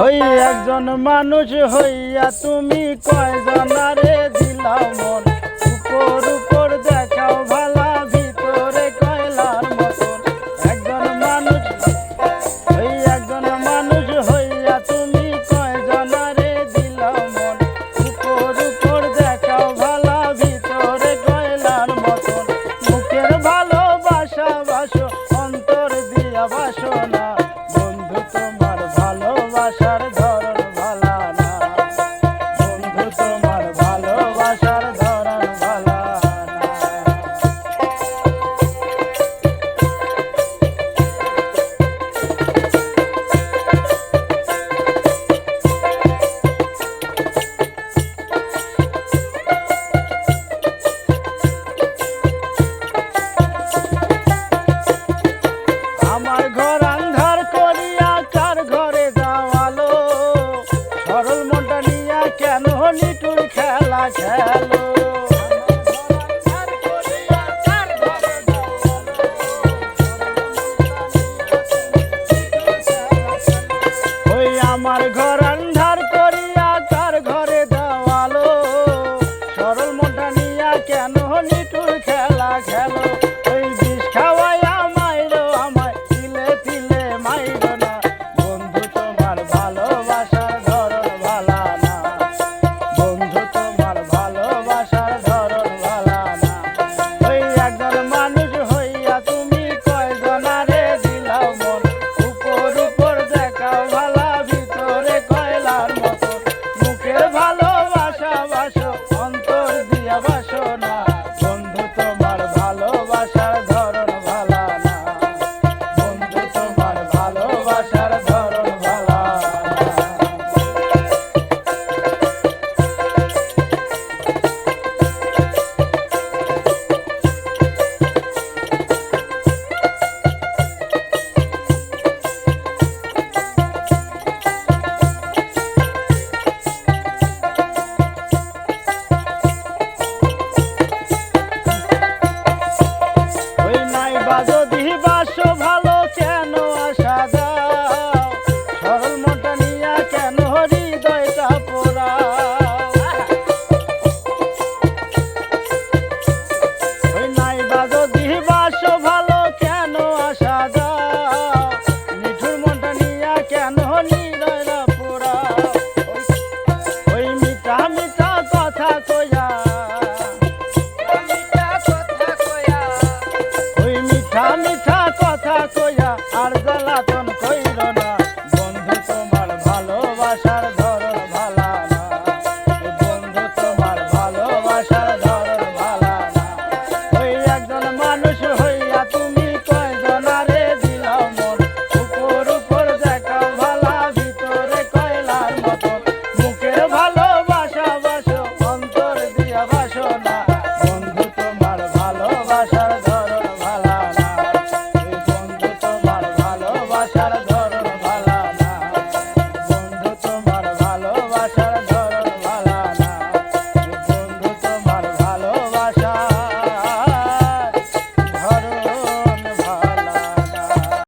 ওই একজন মানুষ হইয়া তুমি কয়জনারে দিলাও মন, উপর উপর দেখাও ভালা ভিতরে কয়লার মতন। একজন মানুষ হইয়া তুমি কয়জনারে দিলাও মন, উপর উপর দেখাও ভালা ভিতরে কয়লার মতন। মুখের ভালোবাসা বাসো অন্তর দিয়া বাসো না, বন্ধু তোমার ভালোবাসার ধরন ভালা না, বন্ধু তোমার ভালোবাসার ধরন ভালা না। আমার ঘর আন্ধার করিয়া কার ঘরে যাওয়ালো, সরল মনটা নিয়া কেন নিটুর খেলা খেলো। ওই আমার ঘর আন্ধার করিয়া কার ঘরে যাওয়ালো, সরল মনটা নিয়া কেন নিটুর খেলা খেলো। ওই বিষ খাওয়াইয়া মাইরো আমায় তিলে তিলে মাইরো না, বন্ধু তোমার ভালোবাসার ধরন ভালা না, বন্ধু তোমার ভালোবাসার ধরন ভালা না। ওই একজন মানুষ হইয়া তুমি কয়জনারে দিলাও মন, উপর উপর দেখাও ভালা ভিতরে কয়লার মতন। মুখের ভালোবাসা বাসো অন্তর দিয়া বাসো না, বন্ধু তোমার ভালোবাসার ধরন ভালা না, বন্ধু তোমার ভালোবাসার ধরন ভালা না। ওই নাইবা যদি বাসো ভালো কেন আশা দাও, সরল মনটা নিয়া কেন হৃদয়টা পোড়াও। ওই নাইবা যদি বাসো ভালো কেন আশা দাও, নিঠুর মনটা নিয়া কেন হৃদয়টা পোড়াও। ওই মিঠা মিঠা কথা কইয়া, ওই মিঠা মিঠা কথা কইয়া আর